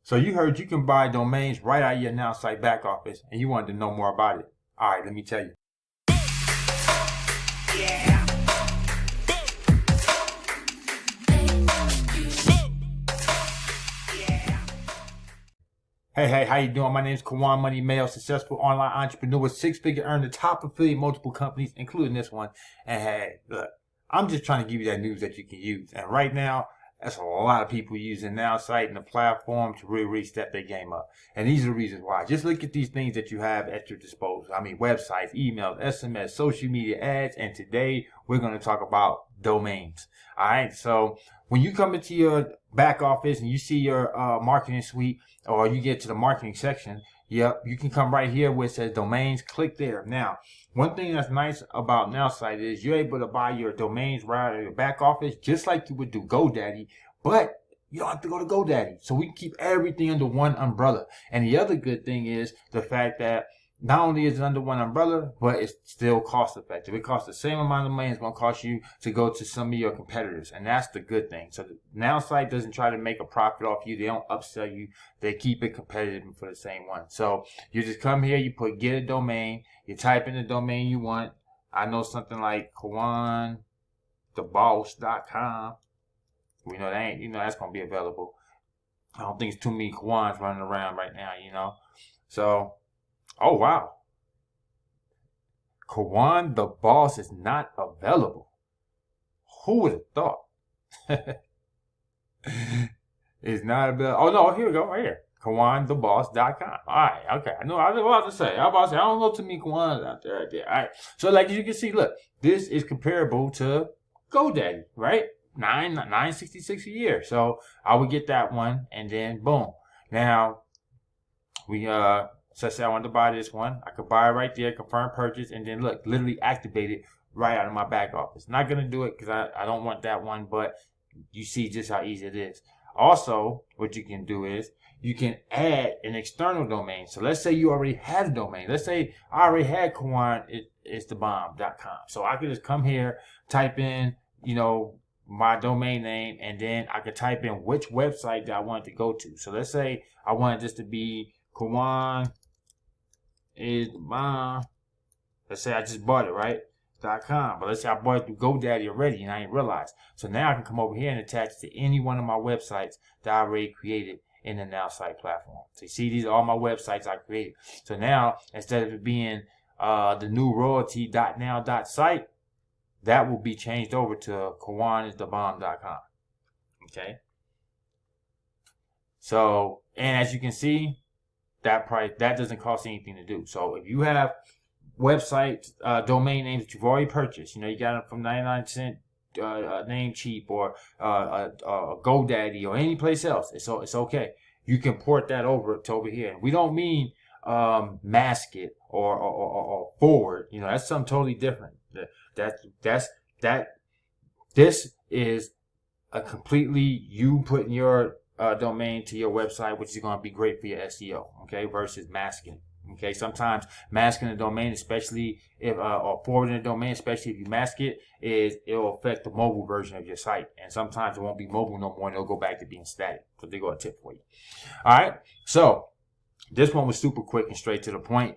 So you heard you can buy domains right out of your Nowsite back office, and you wanted to know more about it. All right, let me tell you. Yeah. Hey, how you doing? My name is Kawan Money Mail, successful online entrepreneur, six-figure earner, top affiliate, multiple companies, including this one. And hey, look, I'm just trying to give you that news that you can use. And right now, that's a lot of people using Nowsite and the platform to really step their game up. And these are the reasons why. Just look at these things that you have at your disposal. I mean, websites, emails, SMS, social media ads. And today we're going to talk about domains. All right. So when you come into your back office and you see your marketing suite, or you get to the marketing section, yep, you can come right here where it says domains. Click there. Now, one thing that's nice about Nowsite is you're able to buy your domains right out of your back office, just like you would do GoDaddy, but you don't have to go to GoDaddy. So we can keep everything under one umbrella. And the other good thing is the fact that not only is it under one umbrella, but it's still cost effective. It costs the same amount of money it's going to cost you to go to some of your competitors. And that's the good thing. So Nowsite doesn't try to make a profit off you. They don't upsell you. They keep it competitive for the same one. So you just come here, you put get a domain, you type in the domain you want. I know something like KawanTheBoss.com. We know that ain't, that's going to be available. I don't think it's too many Kawans running around right now, So, oh, wow. Kawan the Boss is not available. Who would have thought? It's not available. Oh, no, here we go, right here. KawanTheBoss.com. All right, okay. I know I was about to say. I don't know too many Kawans out there right there. All right. So, like you can see, look, this is comparable to GoDaddy, right? $9.66 a year. So I would get that one, and then boom. Now we so I said I wanted to buy this one. I could buy it right there, confirm purchase, and then look, literally activate it right out of my back office. Not gonna do it because I don't want that one, but you see just how easy it is. Also, what you can do is you can add an external domain. So let's say you already had a domain. Let's say I already had KawanIsTheBomb.com. So I could just come here, type in, my domain name, and then I could type in which website that I want to go to. So let's say I wanted this to be KawanIsTheBomb. Let's say I just bought it, right? .com. But let's say I bought it through GoDaddy already and I didn't realize. So now I can come over here and attach it to any one of my websites that I already created in the Nowsite platform. So you see, these are all my websites I created. So now, instead of it being the new royalty.now.site, that will be changed over to KawanIsTheBomb.com. Okay. So, and as you can see, that doesn't cost anything to do. So if you have websites, domain names that you've already purchased, you got them from 99cent, Namecheap, or GoDaddy, or any place else, it's okay. You can port that over to over here. And we don't mean mask it or forward. That's something totally different. This is a completely you putting your domain to your website, which is going to be great for your SEO, okay, versus masking. Okay, sometimes masking a domain, especially if or forwarding a domain, especially if you mask it, it'll affect the mobile version of your site, and sometimes it won't be mobile no more, and it'll go back to being static. So they got a tip for you. All right, so this one was super quick and straight to the point,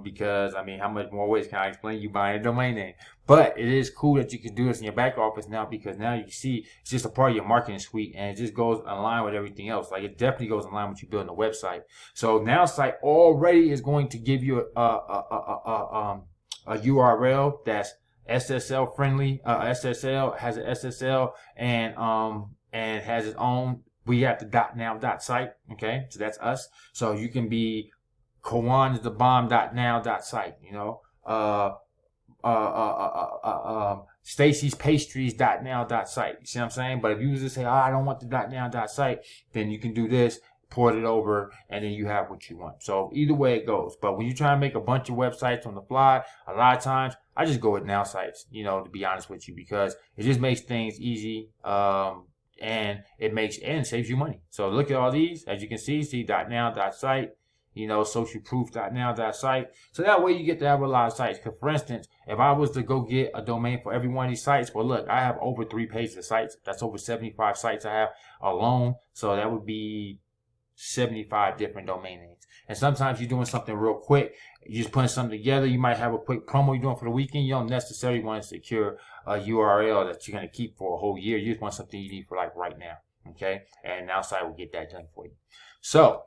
because how much more ways can I explain you buying a domain name? But it is cool that you can do this in your back office now, because now you see it's just a part of your marketing suite, and it just goes in line with everything else. Like, it definitely goes in line with you building a website. So Nowsite already is going to give you a URL that's SSL friendly. SSL has an SSL and has its own. We have the .now.site, okay? So that's us. So you can be KawanIsTheBomb.now.site, Stacy's Pastries.now.site. You see what I'm saying? But if you just say, I don't want the .now.site, then you can do this, port it over, and then you have what you want. So either way it goes. But when you try to make a bunch of websites on the fly, a lot of times I just go with Nowsites, to be honest with you, because it just makes things easy. And it saves you money. So look at all these, as you can see .now.site, socialproof.now.site. So that way you get to have a lot of sites. Because for instance, if I was to go get a domain for every one of these sites, well, look, I have over 3 pages of sites. That's over 75 sites I have alone. So that would be 75 different domain names. And sometimes you're doing something real quick. You're just putting something together. You might have a quick promo you're doing for the weekend. You don't necessarily want to secure a URL that you're going to keep for a whole year. You just want something you need for like right now. Okay. And Nowsite will get that done for you. So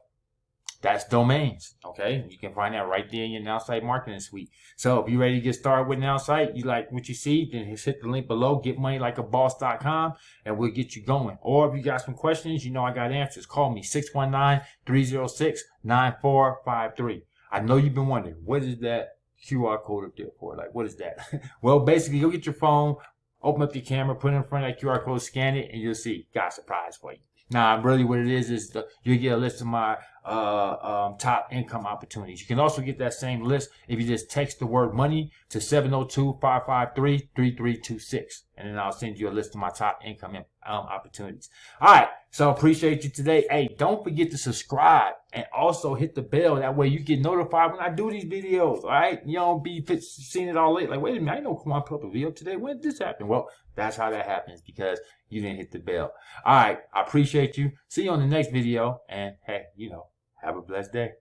that's domains. Okay. You can find that right there in your Nowsite marketing suite. So if you're ready to get started with Nowsite, you like what you see, then just hit the link below, getmoneylikeaboss.com, and we'll get you going. Or if you got some questions, you know I got answers. Call me 619-306-9453. I know you've been wondering, what is that QR code up there for? Like, what is that? Well, basically, go get your phone, open up your camera, put it in front of that QR code, scan it, and you'll see. Got a surprise for you. Now, really what it is you get a list of my top income opportunities. You can also get that same list if you just text the word money to 702-553-3326. And then I'll send you a list of my top income opportunities. All right. So appreciate you today. Hey, don't forget to subscribe and also hit the bell. That way you get notified when I do these videos. All right. You don't be seeing it all late. Like, wait a minute. I know come on, put up a video today. When did this happen? Well, that's how that happens because you didn't hit the bell. All right. I appreciate you. See you on the next video. And hey, have a blessed day.